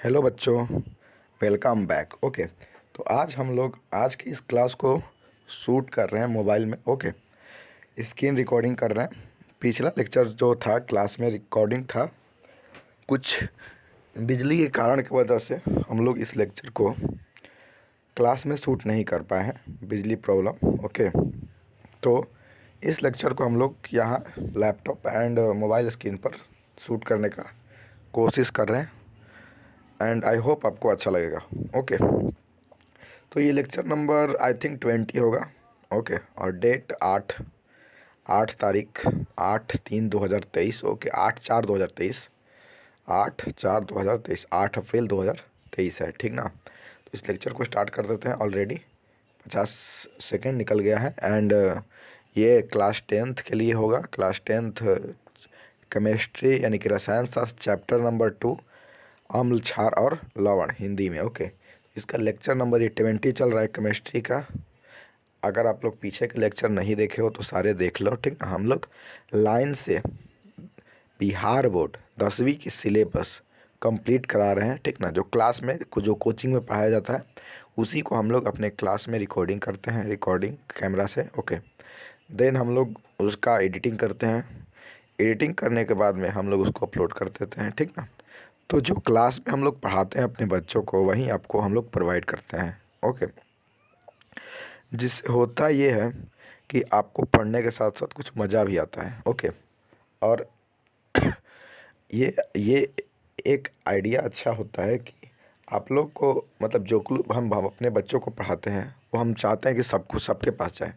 Hello बच्चों, welcome back. Okay, तो आज हम लोग आज की इस क्लास को शूट कर रहे हैं मोबाइल में। ओके, स्क्रीन रिकॉर्डिंग कर रहे हैं। पिछला लेक्चर जो था क्लास में रिकॉर्डिंग था, कुछ बिजली के कारण की वजह से हम लोग इस लेक्चर को क्लास में शूट नहीं कर पाए हैं, बिजली प्रॉब्लम। ओके, तो इस लेक्चर को हम लोग यहाँ लैपटॉप एंड मोबाइल स्क्रीन पर शूट करने का कोशिश कर रहे हैं एंड आई होप आपको अच्छा लगेगा। ओके, तो ये लेक्चर नंबर आई थिंक 20 होगा। ओके, और डेट 8 तारीख 8/3/2023। ओके, 8/4/2023, 8/4/2023, 8 अप्रैल 2023 है, ठीक ना। तो इस लेक्चर को स्टार्ट कर देते हैं। ऑलरेडी 50 सेकेंड निकल गया है एंड ये क्लास 10th के लिए होगा। क्लास 10th केमिस्ट्री यानी कि रसायन शास्त्र चैप्टर नंबर 2, अम्ल क्षार और लवण, हिंदी में। ओके, इसका लेक्चर नंबर ये 20 चल रहा है केमिस्ट्री का। अगर आप लोग पीछे के लेक्चर नहीं देखे हो तो सारे देख लो, ठीक ना। हम लोग लाइन से बिहार बोर्ड 10वीं की सिलेबस कंप्लीट करा रहे हैं, ठीक ना। जो क्लास में जो कोचिंग में पढ़ाया जाता है उसी को हम लोग अपने क्लास में रिकॉर्डिंग करते हैं, रिकॉर्डिंग कैमरा से। ओके, देन हम लोग उसका एडिटिंग करते हैं। एडिटिंग करने के बाद में हम लोग उसको अपलोड कर देते हैं, ठीक ना। तो जो क्लास में हम लोग पढ़ाते हैं अपने बच्चों को, वहीं आपको हम लोग प्रोवाइड करते हैं। ओके, जिससे होता ये है कि आपको पढ़ने के साथ साथ कुछ मज़ा भी आता है। ओके, और ये एक आइडिया अच्छा होता है कि आप लोग को मतलब जो हम अपने बच्चों को पढ़ाते हैं वो हम चाहते हैं कि सबको सबके पास जाए,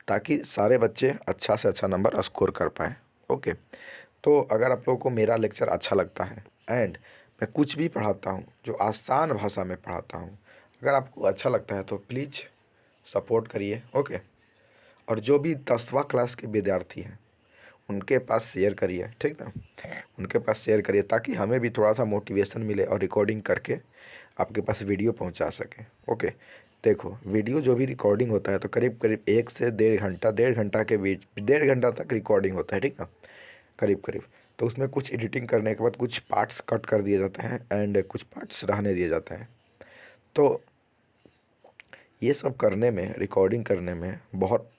ताकि सारे बच्चे अच्छा से अच्छा नंबर स्कोर कर पाएँ। ओके, तो अगर आप लोगों को मेरा लेक्चर अच्छा लगता है एंड मैं कुछ भी पढ़ाता हूँ जो आसान भाषा में पढ़ाता हूँ, अगर आपको अच्छा लगता है तो प्लीज़ सपोर्ट करिए। ओके, और जो भी 10वां क्लास के विद्यार्थी हैं उनके पास शेयर करिए, ठीक ना। उनके पास शेयर करिए ताकि हमें भी थोड़ा सा मोटिवेशन मिले और रिकॉर्डिंग करके आपके पास वीडियो पहुंचा सकें। ओके, देखो वीडियो जो भी रिकॉर्डिंग होता है तो करीब करीब 1 से 1.5 घंटा, 1.5 घंटा के बीच 1.5 घंटा तक रिकॉर्डिंग होता है, ठीक ना, करीब करीब। तो उसमें कुछ एडिटिंग करने के बाद कुछ पार्ट्स कट कर दिए जाते हैं एंड कुछ पार्ट्स रहने दिए जाते हैं। तो ये सब करने में, रिकॉर्डिंग करने में बहुत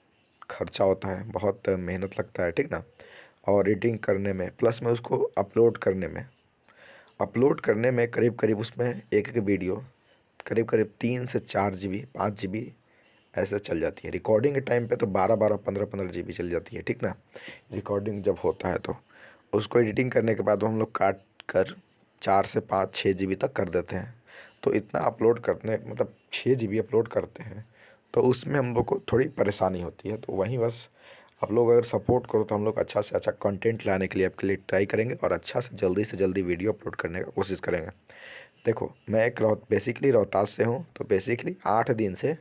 खर्चा होता है, बहुत मेहनत लगता है, ठीक ना। और एडिटिंग करने में प्लस में उसको अपलोड करने में करीब करीब उसमें एक एक वीडियो करीब करीब 3 से 4 GB, 5 GB ऐसे चल जाती है। रिकॉर्डिंग के टाइम पे तो 12-12, 15-15 GB चल जाती है, ठीक ना। रिकॉर्डिंग जब होता है तो उसको एडिटिंग करने के बाद हम लोग काट कर 4 से 5, 6 GB तक कर देते हैं। तो इतना अपलोड करने मतलब 6 GB अपलोड करते हैं तो उसमें हम लोग को थोड़ी परेशानी होती है। तो वहीं बस आप लोग अगर सपोर्ट करो तो हम लोग अच्छा से अच्छा कंटेंट लाने के लिए आपके लिए ट्राई करेंगे और अच्छा से जल्दी वीडियो अपलोड करने का कोशिश करेंगे। देखो, मैं एक बेसिकली रोहतास से हूँ, तो बेसिकली 8 दिन से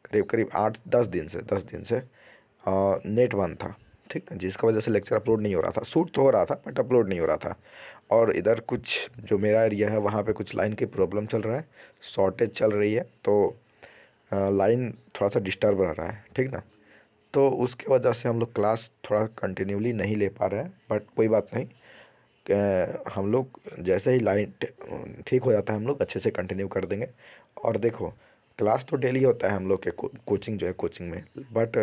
करीब करीब 10 दिन से नेट बंद था, ठीक है, जिसकी वजह से लेक्चर अपलोड नहीं हो रहा था। शूट तो हो रहा था बट अपलोड नहीं हो रहा था। और इधर कुछ जो मेरा एरिया है वहाँ पे कुछ लाइन की प्रॉब्लम चल रहा है, शॉर्टेज चल रही है, तो लाइन थोड़ा सा डिस्टर्ब रह रहा है, ठीक ना। तो उसकी वजह से हम लोग क्लास थोड़ा कंटिन्यूली नहीं ले पा रहे हैं, बट कोई बात नहीं। हम लोग जैसे ही लाइन ठीक हो जाता है हम लोग अच्छे से कंटिन्यू कर देंगे। और देखो, क्लास तो डेली होता है हम लोग के कोचिंग जो है कोचिंग में, बट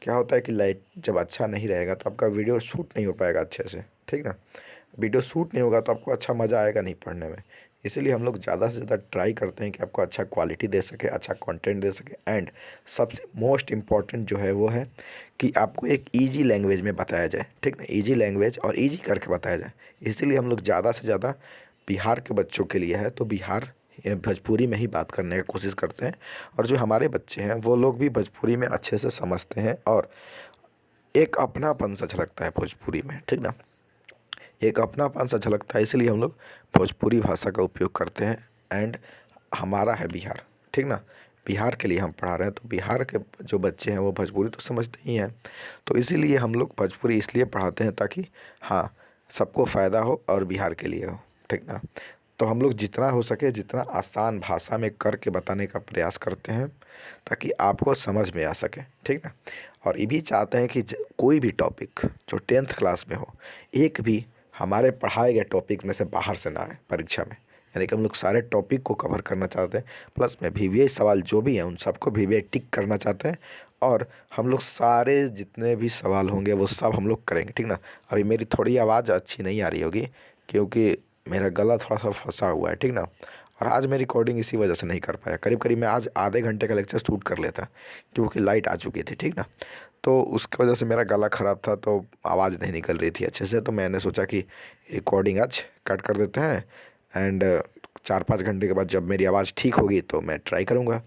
क्या होता है कि लाइट जब अच्छा नहीं रहेगा तो आपका वीडियो शूट नहीं हो पाएगा अच्छे से, ठीक ना। वीडियो शूट नहीं होगा तो आपको अच्छा मज़ा आएगा नहीं पढ़ने में। इसीलिए हम लोग ज़्यादा से ज़्यादा ट्राई करते हैं कि आपको अच्छा क्वालिटी दे सके, अच्छा कंटेंट दे सके एंड सबसे मोस्ट इम्पॉर्टेंट जो है वो है कि आपको एक इजी लैंग्वेज में बताया जाए, ठीक ना। इजी लैंग्वेज और इजी करके बताया जाए। इसीलिए हम लोग ज़्यादा से ज़्यादा बिहार के बच्चों के लिए है तो बिहार भोजपुरी में ही बात करने की कोशिश करते हैं। और जो हमारे बच्चे हैं वो लोग भी भोजपुरी में अच्छे से समझते हैं और एक अपनापन सा झलकता है भोजपुरी में, ठीक ना। एक अपनापन सा झलकता है, इसलिए हम लोग भोजपुरी भाषा का उपयोग करते हैं एंड हमारा है बिहार, ठीक ना। बिहार के लिए हम पढ़ा रहे हैं तो बिहार के जो बच्चे हैं वो भोजपुरी तो समझते ही हैं। तो इसीलिए हम लोग भोजपुरी इसलिए पढ़ाते हैं ताकि हाँ सबको फ़ायदा हो और बिहार के लिए हो, ठीक ना। तो हम लोग जितना हो सके जितना आसान भाषा में करके बताने का प्रयास करते हैं ताकि आपको समझ में आ सके, ठीक ना। और ये भी चाहते हैं कि कोई भी टॉपिक जो 10th क्लास में हो, एक भी हमारे पढ़ाए गए टॉपिक में से बाहर से ना आए परीक्षा में, यानी कि हम लोग सारे टॉपिक को कवर करना चाहते हैं, प्लस में वीवीआई सवाल जो भी हैं उन सबको वीवीआई टिक करना चाहते हैं, और हम लोग सारे जितने भी सवाल होंगे वो सब हम लोग करेंगे, ठीक ना। अभी मेरी थोड़ी आवाज़ अच्छी नहीं आ रही होगी क्योंकि मेरा गला थोड़ा सा फंसा हुआ है, ठीक ना। और आज मैं रिकॉर्डिंग इसी वजह से नहीं कर पाया, करीब करीब मैं आज आधे घंटे का लेक्चर शूट कर लेता क्योंकि लाइट आ चुकी थी, ठीक ना। तो उसकी वजह से मेरा गला ख़राब था तो आवाज़ नहीं निकल रही थी अच्छे से, तो मैंने सोचा कि रिकॉर्डिंग आज कट कर देते हैं एंड 4-5 घंटे के बाद जब मेरी आवाज़ ठीक होगी तो मैं ट्राई करूँगा।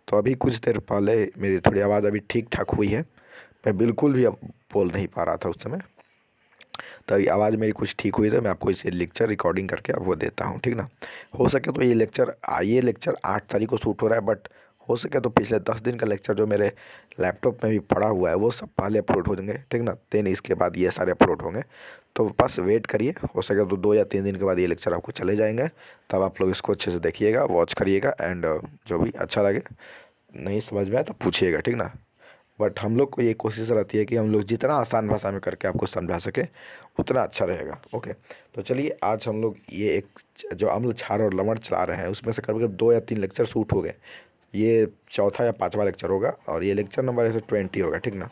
तो अभी कुछ देर पहले मेरी थोड़ी आवाज़ अभी ठीक ठाक हुई है, मैं बिल्कुल भी अब बोल नहीं पा रहा था उस समय, तो अभी आवाज़ मेरी कुछ ठीक हुई तो मैं आपको इसे लेक्चर रिकॉर्डिंग करके आपको देता हूँ, ठीक ना। हो सके तो ये लेक्चर 8 तारीख को शूट हो रहा है, बट हो सके तो पिछले 10 दिन का लेक्चर जो मेरे लैपटॉप में भी पड़ा हुआ है वो सब पहले अपलोड हो जाएंगे, ठीक ना। देन इसके बाद ये सारे अपलोड होंगे, तो बस वेट करिए, हो सके तो 2 या 3 दिन के बाद ये लेक्चर आपको चले जाएंगे, तब आप लोग इसको अच्छे से देखिएगा, वॉच करिएगा एंड जो भी अच्छा लगे, नहीं समझ में आए तो पूछिएगा, ठीक ना। बट हम लोग को ये कोशिश रहती है कि हम लोग जितना आसान भाषा में करके आपको समझा सके उतना अच्छा रहेगा। ओके, तो चलिए आज हम लोग ये एक जो अम्ल क्षार और लवण चला रहे हैं उसमें से करीब 2 या 3 लेक्चर शूट हो गए, ये चौथा या पांचवा लेक्चर होगा और ये लेक्चर नंबर ऐसे 20 होगा, ठीक ना।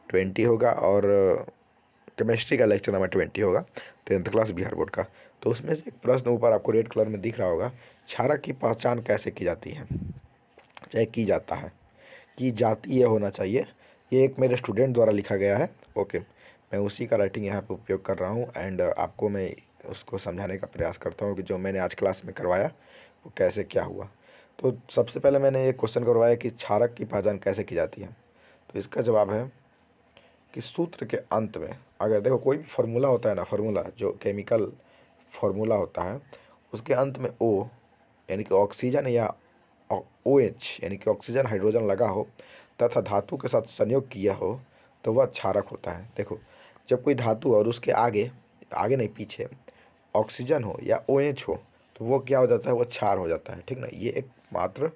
20 होगा और केमिस्ट्री का लेक्चर नंबर 20 होगा, 10th क्लास बिहार बोर्ड का। तो उसमें से एक प्रश्न ऊपर आपको रेड कलर में दिख रहा होगा, क्षारक की पहचान कैसे की जाती है, चाहे की जाता है, की जाती है होना चाहिए। ये एक मेरे स्टूडेंट द्वारा लिखा गया है। ओके, मैं उसी का राइटिंग यहाँ पे उपयोग कर रहा हूँ एंड आपको मैं उसको समझाने का प्रयास करता हूँ कि जो मैंने आज क्लास में करवाया वो कैसे क्या हुआ। तो सबसे पहले मैंने ये क्वेश्चन करवाया कि क्षारक की पहचान कैसे की जाती है, तो इसका जवाब है कि सूत्र के अंत में, अगर देखो कोई भी फार्मूला होता है ना, फार्मूला जो केमिकल फार्मूला होता है उसके अंत में ओ यानी कि ऑक्सीजन या ओ एच यानी कि ऑक्सीजन हाइड्रोजन लगा हो तथा धातु के साथ संयोग किया हो तो वह क्षारक होता है। देखो जब कोई धातु और उसके आगे आगे नहीं पीछे ऑक्सीजन हो या ओ एच हो तो वो क्या हो जाता है, वो क्षार हो जाता है, ठीक ना। ये एक मात्र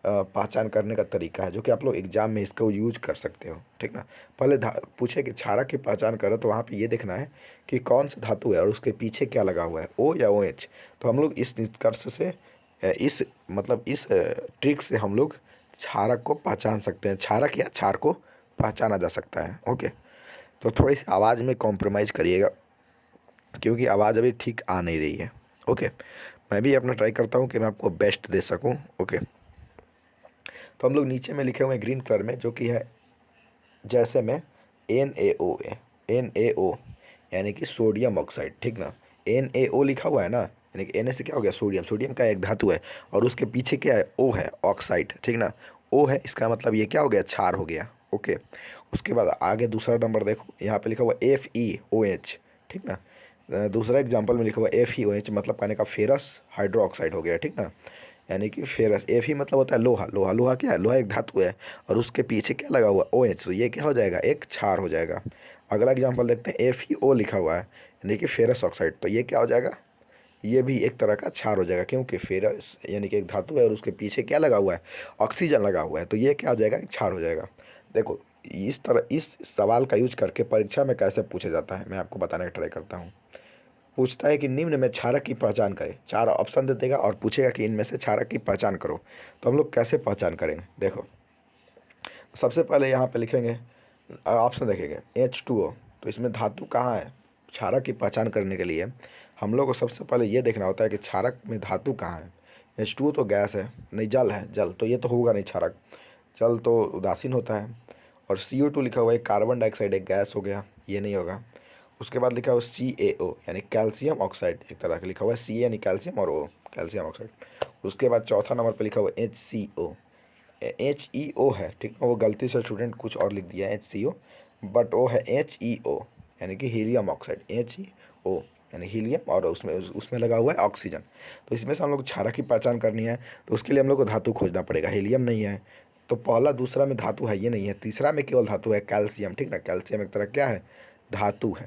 पहचान करने का तरीका है जो कि आप लोग एग्जाम में इसको यूज कर सकते हो, ठीक ना। पहले पूछे कि क्षारक की पहचान करो तो वहाँ पे ये देखना है कि कौन सा धातु है और उसके पीछे क्या लगा हुआ है, ओ या ओ एच। तो हम लोग इस निष्कर्ष से इस मतलब इस ट्रिक से हम लोग क्षारक को पहचान सकते हैं, क्षारक या क्षार को पहचाना जा सकता है। ओके, तो थोड़ी सी आवाज़ में कॉम्प्रोमाइज़ करिएगा क्योंकि आवाज़ अभी ठीक आ नहीं रही है। ओके, मैं भी अपना ट्राई करता हूँ कि मैं आपको बेस्ट दे सकूँ। ओके, तो हम लोग नीचे में लिखे हुए हैं ग्रीन कलर में जो कि है जैसे में NaO यानी कि सोडियम ऑक्साइड, ठीक ना। NaO लिखा हुआ है ना, यानी कि Na से क्या हो गया, सोडियम, सोडियम का एक धातु है और उसके पीछे क्या है, O है, ऑक्साइड, ठीक ना। O है, इसका मतलब ये क्या हो गया, क्षार हो गया। ओके, उसके बाद आगे दूसरा नंबर देखो, यहाँ पे लिखा हुआ FeOH, ठीक ना। दूसरा एग्जाम्पल में लिखा हुआ FeOH मतलब कहने का फेरस हाइड्रो ऑक्साइड हो गया, ठीक ना। यानी कि फेरस, Fe मतलब होता है लोहा, लोहा लोहा क्या है, लोहा एक धातु है और उसके पीछे क्या लगा हुआ, OH, तो ये क्या हो जाएगा, एक क्षार हो जाएगा। अगला एग्जाम्पल देखते हैं, FeO लिखा हुआ है यानी कि फेरस ऑक्साइड, तो ये क्या हो जाएगा, ये भी एक तरह का क्षार हो जाएगा क्योंकि फेरस यानी कि एक धातु है और उसके पीछे क्या लगा हुआ है, ऑक्सीजन लगा हुआ है, तो ये क्या हो जाएगा, एक क्षार हो जाएगा। देखो इस तरह इस सवाल का यूज करके परीक्षा में कैसे पूछा जाता है मैं आपको बताने का ट्राई करता हूँ। पूछता है कि निम्न में क्षारक की पहचान करें, 4 ऑप्शन दे देगा और पूछेगा कि इनमें से क्षारक की पहचान करो, तो हम लोग कैसे पहचान करेंगे। देखो सबसे पहले यहाँ पे लिखेंगे, ऑप्शन देखेंगे H2O, तो इसमें धातु कहाँ है, क्षारक की पहचान करने के लिए हम लोग को सबसे पहले ये देखना होता है कि क्षारक में धातु कहाँ है। H2O तो गैस है, नहीं जल है, जल तो ये तो होगा नहीं क्षारक, जल तो उदासीन होता है। और CO2 लिखा हुआ है, कार्बन डाइऑक्साइड एक गैस हो गया, ये नहीं होगा। उसके बाद लिखा हुआ CaO यानी कैल्शियम ऑक्साइड, एक तरह का लिखा हुआ है, C यानी कैल्शियम और O कैल्शियम ऑक्साइड। उसके बाद चौथा नंबर पे लिखा हुआ है HCO, HEO है, ठीक है, वो गलती से स्टूडेंट कुछ और लिख दिया है HCO, बट वो है HEO यानी कि हीलियम ऑक्साइड, HEO यानी हीलियम और उसमें लगा हुआ है ऑक्सीजन। तो इसमें से हम लोग क्षारक की पहचान करनी है तो उसके लिए हम लोग को धातु खोजना पड़ेगा, हीलियम नहीं है तो पहला दूसरा में धातु है ये नहीं है, तीसरा में केवल धातु है कैल्शियम, ठीक ना। कैल्शियम एक तरह क्या है, धातु है,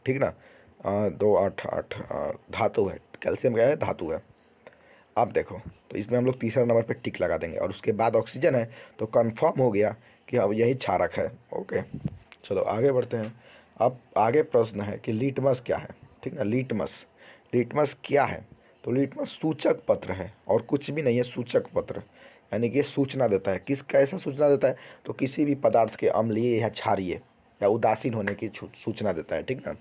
ठीक ना। 2 8 8 धातु है, कैल्शियम क्या है, धातु है। अब देखो तो इसमें हम लोग तीसरा नंबर पे टिक लगा देंगे और उसके बाद ऑक्सीजन है तो कंफर्म हो गया कि अब यही क्षारक है। ओके, चलो आगे बढ़ते हैं। अब आगे प्रश्न है कि लिटमस क्या है, ठीक ना। लिटमस, लिटमस क्या है, तो लिटमस सूचक पत्र है और कुछ भी नहीं है, सूचक पत्र। यानी कि ये सूचना देता है। किस कैसा सूचना देता है? तो किसी भी पदार्थ के अम्लीय या क्षारीय या उदासीन होने की सूचना देता है, ठीक ना।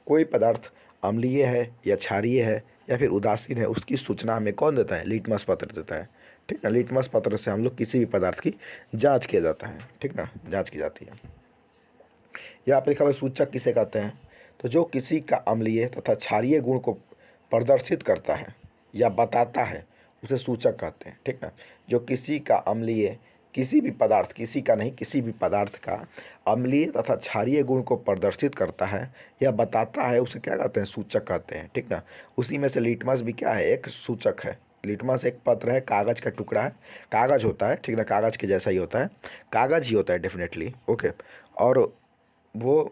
कोई पदार्थ अम्लीय है या क्षारीय है या फिर उदासीन है, उसकी सूचना हमें कौन देता है? लिटमस पत्र देता है, ठीक ना। लिटमस पत्र से हम लोग किसी भी पदार्थ की जांच किया जाता है, ठीक ना, जांच की जाती है। यहाँ पर लिखा हुआ सूचक किसे कहते हैं? तो जो किसी का अम्लीय तथा क्षारीय गुण को प्रदर्शित करता है या बताता है उसे सूचक कहते हैं, ठीक ना। जो किसी का अम्लीय, किसी भी पदार्थ, किसी का नहीं, किसी भी पदार्थ का अम्लीय तथा क्षारीय गुण को प्रदर्शित करता है या बताता है उसे क्या कहते हैं? सूचक कहते हैं, ठीक ना। उसी में से लिटमस भी क्या है? एक सूचक है। लिटमस एक पत्र है, कागज़ का टुकड़ा है, कागज़ होता है, ठीक ना, कागज़ के जैसा ही होता है, कागज़ ही होता है डेफिनेटली, ओके। और वो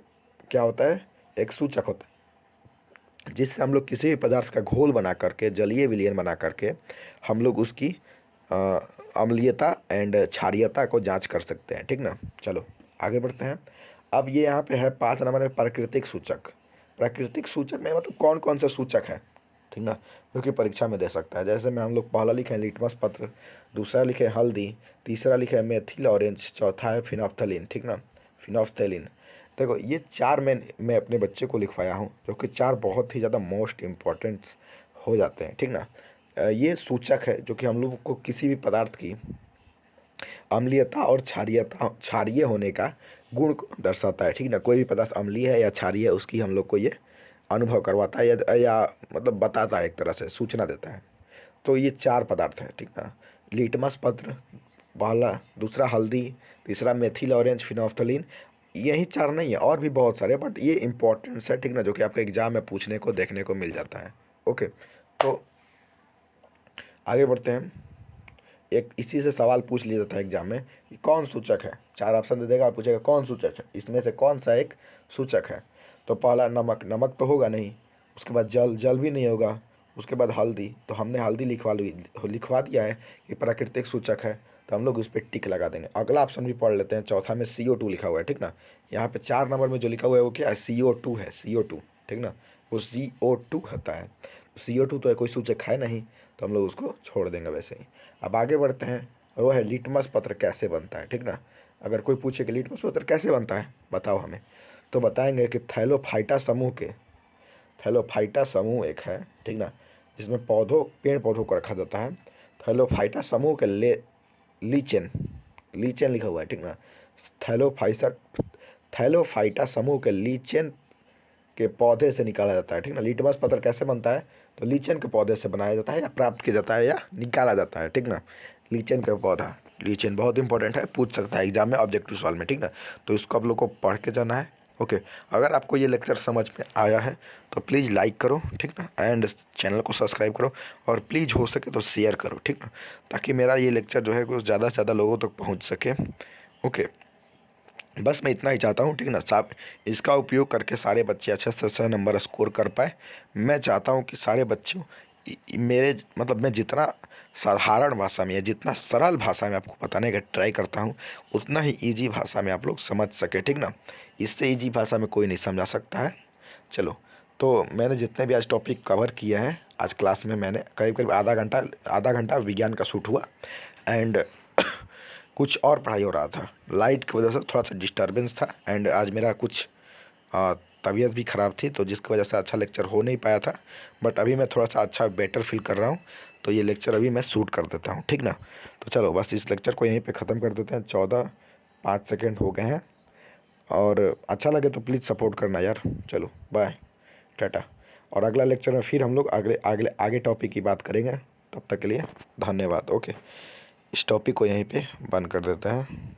क्या होता है? एक सूचक होता है जिससे हम लोग किसी भी पदार्थ का घोल बना करके, जलीय विलयन बना करके हम लोग उसकी अम्लीयता एंड क्षारीयता को जांच कर सकते हैं, ठीक ना। चलो आगे बढ़ते हैं। अब ये यहाँ पे है 5 नंबर में प्राकृतिक सूचक। प्राकृतिक सूचक में मतलब कौन कौन से सूचक है, ठीक ना, जो कि परीक्षा में दे सकता है। जैसे में हम लोग पहला लिखे हैं लिटमस पत्र, दूसरा लिखे हल्दी, तीसरा लिखे है मेथिल ऑरेंज, चौथा है फिनोफ्थलीन, ठीक ना, फिनोफ्थलीन। देखो ये 4 मैं अपने बच्चे को लिखवाया हूँ, जो कि 4 बहुत ही ज़्यादा मोस्ट इम्पॉर्टेंट हो जाते हैं, ठीक ना। ये सूचक है जो कि हम लोग को किसी भी पदार्थ की अम्लीयता और क्षारीय होने का गुण को दर्शाता है, ठीक ना। कोई भी पदार्थ अम्लीय है या क्षारीय है उसकी हम लोग को ये अनुभव करवाता है या मतलब बताता है, एक तरह से सूचना देता है। तो ये 4 पदार्थ है, ठीक ना। लिटमस पत्र पहला, दूसरा हल्दी, तीसरा मेथिल ऑरेंज, फिनोफ्थलीन। यही 4 नहीं है, और भी बहुत सारे, बट ये इंपॉर्टेंट्स है, ठीक ना, जो कि आपके एग्जाम में पूछने को देखने को मिल जाता है, ओके। तो आगे बढ़ते हैं। एक इसी से सवाल पूछ लिया जाता है एग्जाम में कि कौन सूचक है। 4 ऑप्शन दे देगा और पूछेगा कौन सूचक है, इसमें से कौन सा एक सूचक है। तो पहला नमक, नमक तो होगा नहीं। उसके बाद जल, जल भी नहीं होगा। उसके बाद हल्दी, तो हमने हल्दी लिखवा दिया है कि प्राकृतिक सूचक है, तो हम लोग उस पर टिक लगा देंगे। अगला ऑप्शन भी पढ़ लेते हैं। चौथा में CO2 लिखा हुआ है, ठीक ना। यहाँ पे 4 नंबर में जो लिखा हुआ है वो क्या है? CO2 है, CO2, ठीक ना, वो CO2 होता है। CO2 तो कोई सूचक है नहीं, तो हम लोग उसको छोड़ देंगे वैसे ही। अब आगे बढ़ते हैं, और वो है लिटमस पत्र कैसे बनता है, ठीक ना। अगर कोई पूछे कि लिटमस पत्र कैसे बनता है बताओ हमें, तो बताएंगे कि थैलोफाइटा समूह एक है, ठीक ना, जिसमें पेड़ पौधों को रखा जाता है। थैलोफाइटा समूह के लीचेन, लीचेन लिखा हुआ है, ठीक ना। थैलोफाइटा समूह के लीचेन के पौधे से निकाला जाता है, ठीक ना। लिटमस पत्र कैसे बनता है? तो लीचेन के पौधे से बनाया जाता है या प्राप्त किया जाता है या निकाला जाता है, ठीक ना। लीचेन का पौधा, लीचेन बहुत इंपॉर्टेंट है, पूछ सकता है एग्जाम में ऑब्जेक्टिव सवाल में, ठीक ना। तो इसको आप लोग को पढ़ के जाना है, ओके। अगर आपको ये लेक्चर समझ में आया है तो प्लीज़ लाइक करो, ठीक ना, एंड चैनल को सब्सक्राइब करो, और प्लीज़ हो सके तो शेयर करो, ठीक ना, ताकि मेरा ये लेक्चर जो है कुछ ज़्यादा से ज़्यादा लोगों तक पहुँच सके, ओके। बस मैं इतना ही चाहता हूँ, ठीक ना। साहब इसका उपयोग करके सारे बच्चे अच्छे से अच्छा नंबर स्कोर कर पाए। मैं चाहता हूँ कि सारे बच्चों मेरे मतलब मैं जितना साधारण भाषा में या जितना सरल भाषा में आपको बताने का ट्राई करता हूँ, उतना ही इजी भाषा में आप लोग समझ सके, ठीक ना। इससे इजी भाषा में कोई नहीं समझा सकता है। चलो, तो मैंने जितने भी आज टॉपिक कवर किए हैं आज क्लास में, मैंने करीब करीब आधा घंटा विज्ञान का शूट हुआ, एंड कुछ और पढ़ाई हो रहा था, लाइट की वजह से थोड़ा सा डिस्टर्बेंस था, एंड आज मेरा कुछ तबीयत भी ख़राब थी, तो जिसकी वजह से अच्छा लेक्चर हो नहीं पाया था। बट अभी मैं थोड़ा सा अच्छा बेटर फील कर रहा हूँ, तो ये लेक्चर अभी मैं शूट कर देता हूँ, ठीक ना। तो चलो बस इस लेक्चर को यहीं पे ख़त्म कर देते हैं। 14:05 सेकेंड हो गए हैं, और अच्छा लगे तो प्लीज़ सपोर्ट करना यार। चलो बाय, टाटा। और अगला लेक्चर में फिर हम लोग आगे टॉपिक की बात करेंगे। तब तक के लिए धन्यवाद, ओके। इस टॉपिक को यहीं पे बंद कर देते हैं।